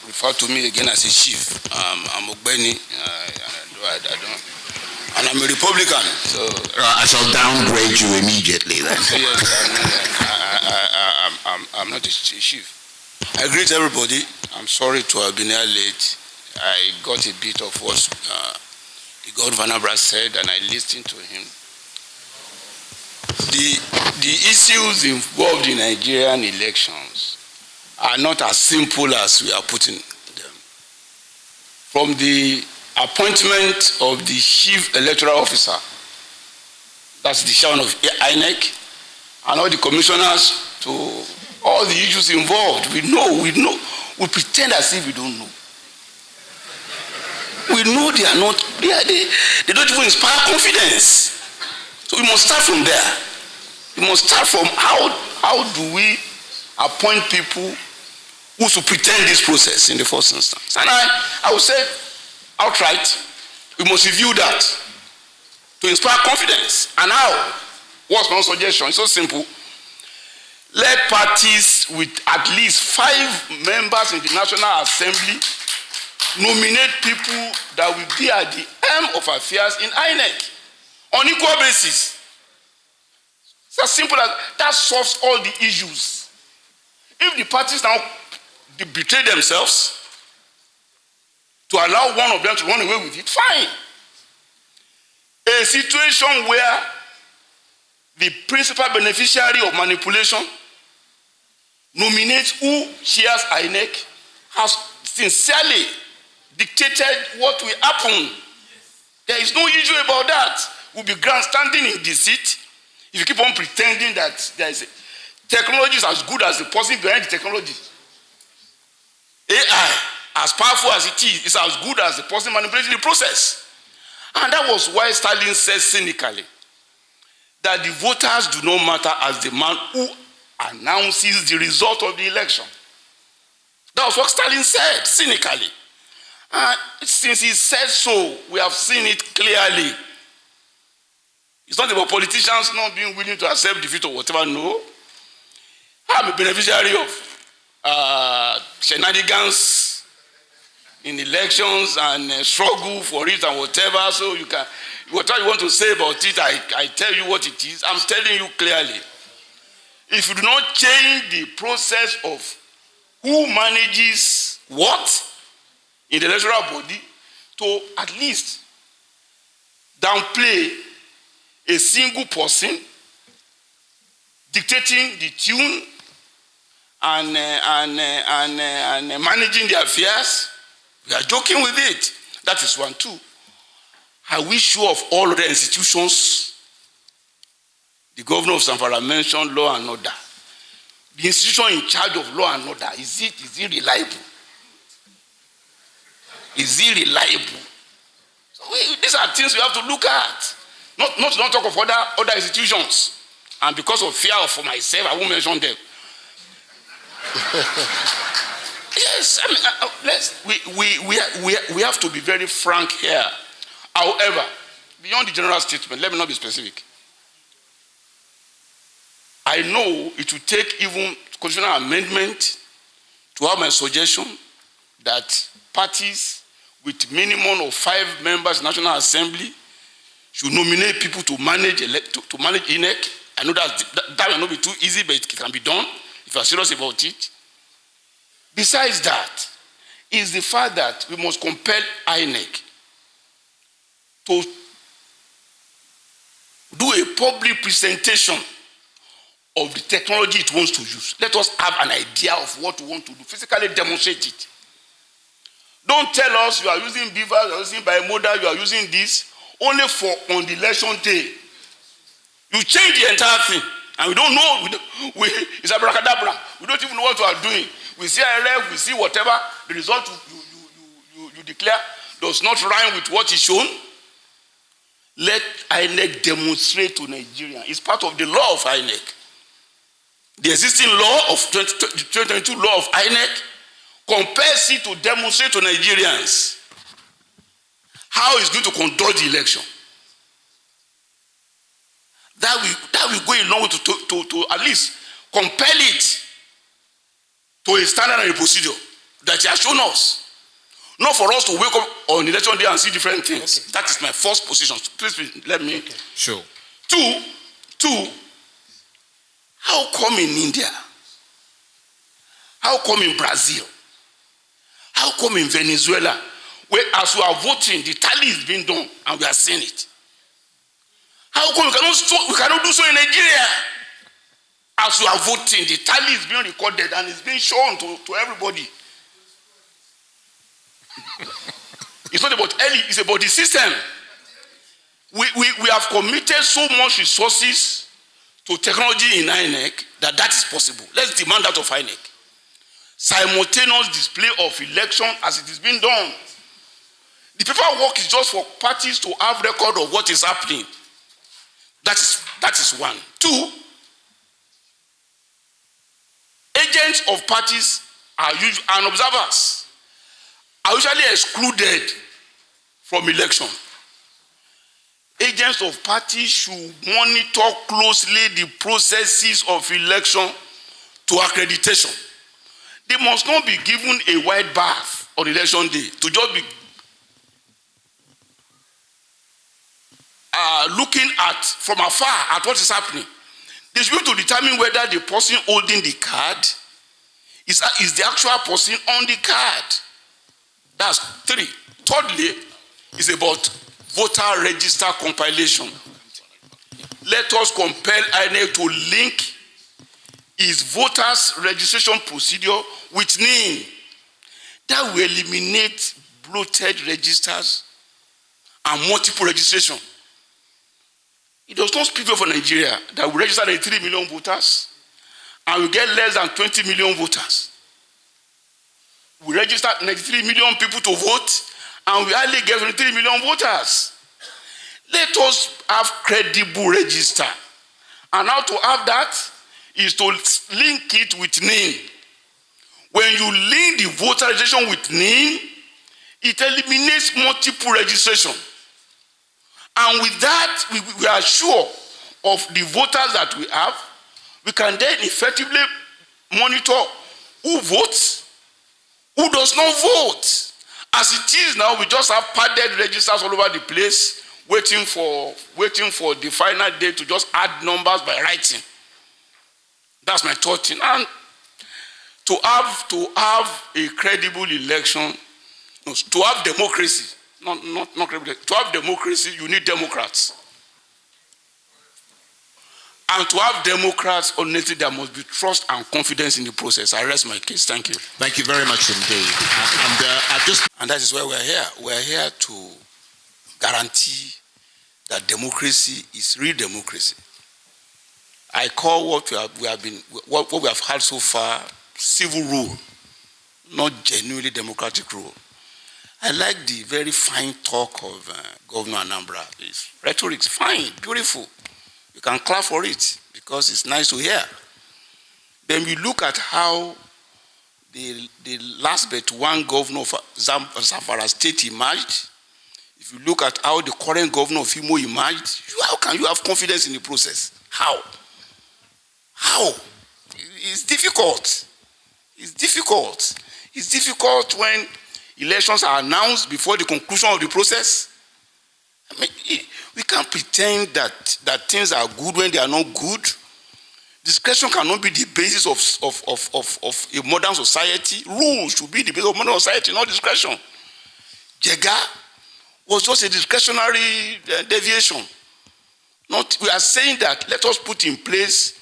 refer to me again as a chief. I'm Ogbeni, and I'm a Republican. So I shall downgrade you immediately then. Yes, I'm not a chief. I greet everybody. I'm sorry to have been here late. I got a bit of what the governor of Anambra said, and I listened to him. The issues involved in Nigerian elections are not as simple as we are putting them. From the appointment of the chief electoral officer, that's the chairman of INEC, and all the commissioners, to all the issues involved, we we pretend as if we don't know. We know they are not, they don't even inspire confidence. So we must start from there. We must start from how do we appoint people who should pretend this process in the first instance. And I would say outright, we must review that to inspire confidence. And how? What's my suggestion? It's so simple. Let parties with at least 5 members in the National Assembly nominate people that will be at the helm of affairs in INEC on equal basis. It's as simple as that solves all the issues. If the parties now betray themselves to allow one of them to run away with it, fine. A situation where the principal beneficiary of manipulation nominates who chairs INEC has sincerely dictated what will happen. There is no issue about that. We'll be grandstanding in deceit if you keep on pretending that there is technology is as good as the person behind the technology. AI, as powerful as it is as good as the person manipulating the process. And that was why Stalin said cynically that the voters do not matter as the man who announces the result of the election. That was what Stalin said, cynically. And since he said so, we have seen it clearly. It's not about politicians not being willing to accept defeat or whatever, no. I'm a beneficiary of shenanigans in elections and struggle for it and whatever, so you can, whatever you want to say about it, I tell you what it is. I'm telling you clearly. If you do not change the process of who manages what in the electoral body to at least downplay a single person dictating the tune and managing the affairs, we are joking with it. That is one. Two, are we sure of all other institutions? The governor of Zamfara mentioned law and order. The institution in charge of law and order, is it reliable? Is it reliable? So these are things we have to look at. Not talk of other institutions. And because of fear for myself, I won't mention them. Yes, I mean, we have to be very frank here. However, beyond the general statement, let me not be specific. I know it will take even constitutional amendment to have my suggestion that parties with minimum of 5 members in National Assembly should nominate people to manage INEC. I know that will not be too easy, but it can be done if you are serious about it. Besides that, is the fact that we must compel INEC to do a public presentation of the technology it wants to use. Let us have an idea of what we want to do. Physically demonstrate it. Don't tell us you are using beaver, you are using bimodal, you are using this only for on the election day. You change the entire thing, and we don't know. It's abracadabra. We don't even know what we are doing. We see IRF, we see whatever the result you declare does not rhyme with what is shown. Let INEC demonstrate to Nigeria. It's part of the law of INEC. The existing law of 2022 law of INEC compels it to demonstrate to Nigerians how it's going to conduct the election. That will go a long way to at least compel it to a standard and a procedure that that he has shown us. Not for us to wake up on election day and see different things. Okay. That is my first position. Please let me. Okay. Sure. Two, how come in India? How come in Brazil? How come in Venezuela, where as we are voting, the tally is being done and we are seeing it? How come we cannot do so in Nigeria? As we are voting, the tally is being recorded and it's being shown to everybody. It's not about early, it's about the system. We have committed so much resources to technology in INEC that is possible. Let's demand that of INEC. Simultaneous display of election as it is being done. The paperwork is just for parties to have record of what is happening. That is one. Two, agents of parties and observers are usually excluded from election. Agents of parties should monitor closely the processes of election to accreditation. They must not be given a white bath on election day to just be looking at from afar at what is happening. They should be able to determine whether the person holding the card is the actual person on the card. That's three. Thirdly, is about voter register compilation. Let us compel INEC to link its voters registration procedure with NIN. That will eliminate bloated registers and multiple registration. It does not speak well for Nigeria that we register 3 million voters and we get less than 20 million voters. We register 93 million people to vote and we hardly get 23 million voters. Let us have credible register. And how to have that is to link it with NIN. When you link the voter registration with NIN, it eliminates multiple registration. And with that, we are sure of the voters that we have. We can then effectively monitor who votes, who does not vote. As it is now, we just have padded registers all over the place, waiting for the final day to just add numbers by writing. That's my thought. And to have a credible election, to have democracy, not credible, to have democracy, you need Democrats. And to have Democrats, honestly, there must be trust and confidence in the process. I rest my case. Thank you. Thank you very much indeed. And that is why we're here. We're here to guarantee that democracy is real democracy. I call what we have had so far civil rule, not genuinely democratic rule. I like the very fine talk of Governor Anambra. His rhetoric is fine, beautiful. You can clap for it because it's nice to hear. Then we look at how the last but one governor of Zamfara State emerged. If you look at how the current governor of Imo emerged, how can you have confidence in the process? How? It's difficult. It's difficult. It's difficult when elections are announced before the conclusion of the process. I mean, we can't pretend that things are good when they are not good. Discretion cannot be the basis of a modern society. Rules should be the basis of modern society, not discretion. Jega was just a discretionary deviation. We are saying that let us put in place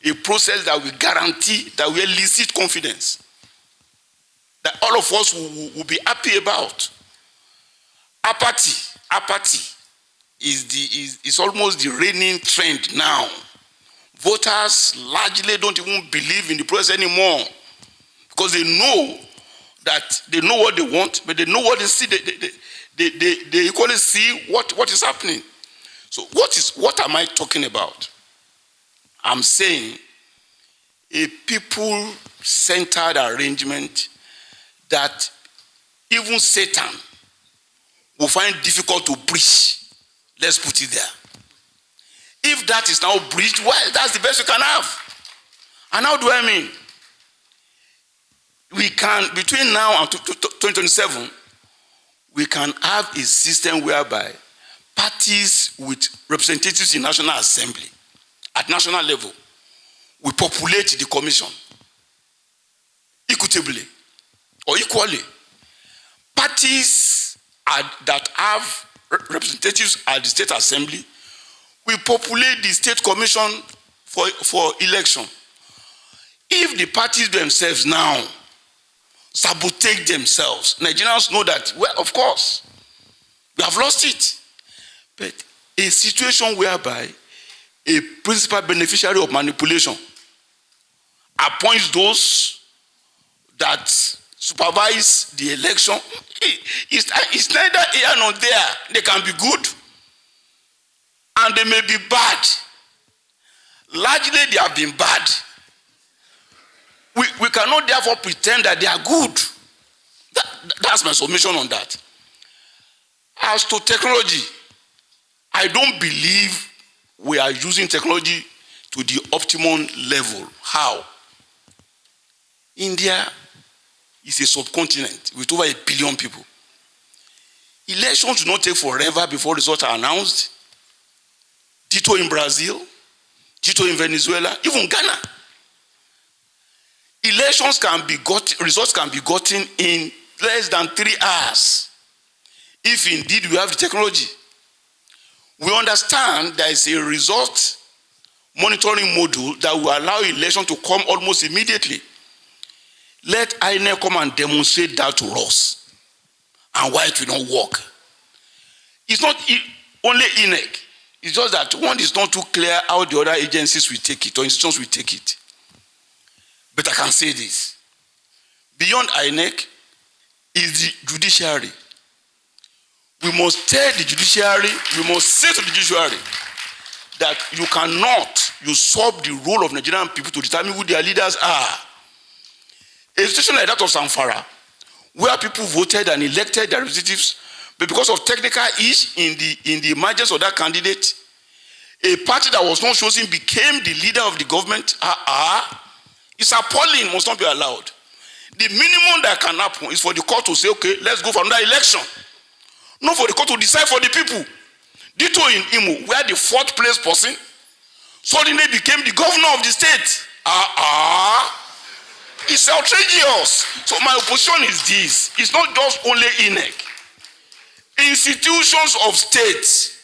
a process that will guarantee, that will elicit confidence, that all of us will be happy about. Apathy is almost the reigning trend now. Voters largely don't even believe in the process anymore because they know what they want, but they know what they see. They equally see what is happening. So what am I talking about? I'm saying a people-centered arrangement that even Satan will find difficult to breach. Let's put it there. If that is now breached, well, that's the best we can have. And how do I mean? we can, between now and 2027, we can have a system whereby parties with representatives in National Assembly, at national level, will populate the commission equitably or equally. Parties that have representatives at the State Assembly will populate the State Commission for election. If the parties themselves now sabotage themselves, Nigerians know that, well, of course, we have lost it. But a situation whereby a principal beneficiary of manipulation appoints those that supervise the election, it's neither here nor there. They can be good and they may be bad. Largely they have been bad. We cannot therefore pretend that they are good. That's my submission on that. As to technology, I don't believe we are using technology to the optimum level. How? India is a subcontinent with over 1 billion people. Elections do not take forever before results are announced. Ditto in Brazil, ditto in Venezuela, even Ghana. Results can be gotten in less than 3 hours. If indeed we have the technology. We understand there is a result monitoring module that will allow election to come almost immediately. Let INEC come and demonstrate that to us and why it will not work. It's not only INEC. It's just that one is not too clear how the other agencies will take it or institutions will take it. But I can say this. Beyond INEC is the judiciary. We must tell the judiciary, we must say to the judiciary that you cannot usurp the role of Nigerian people to determine who their leaders are. A situation like that of Zamfara, where people voted and elected their representatives, but because of technical issues in the emergence of that candidate, a party that was not chosen became the leader of the government. It's appalling, must not be allowed. The minimum that can happen is for the court to say, okay, let's go for another election. Not for the court to decide for the people. Ditto in Imo, where the 4th place person suddenly became the governor of the state. It's outrageous. So my opposition is this. It's not just only INEC. Institutions of states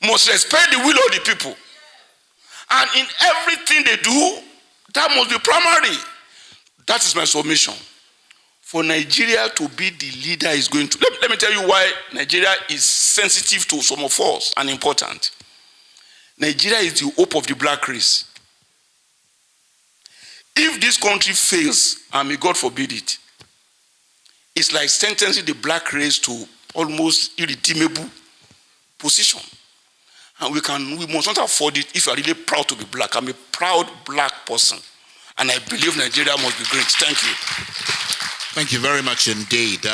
must respect the will of the people. And in everything they do, that must be primary. That is my submission. For Nigeria to be the leader is going to... Let me tell you why Nigeria is sensitive to some of us and important. Nigeria is the hope of the black race. If this country fails, and may God forbid it, it's like sentencing the black race to almost irredeemable position. And we must not afford it if you are really proud to be black. I'm a proud black person. And I believe Nigeria must be great. Thank you. Thank you very much indeed.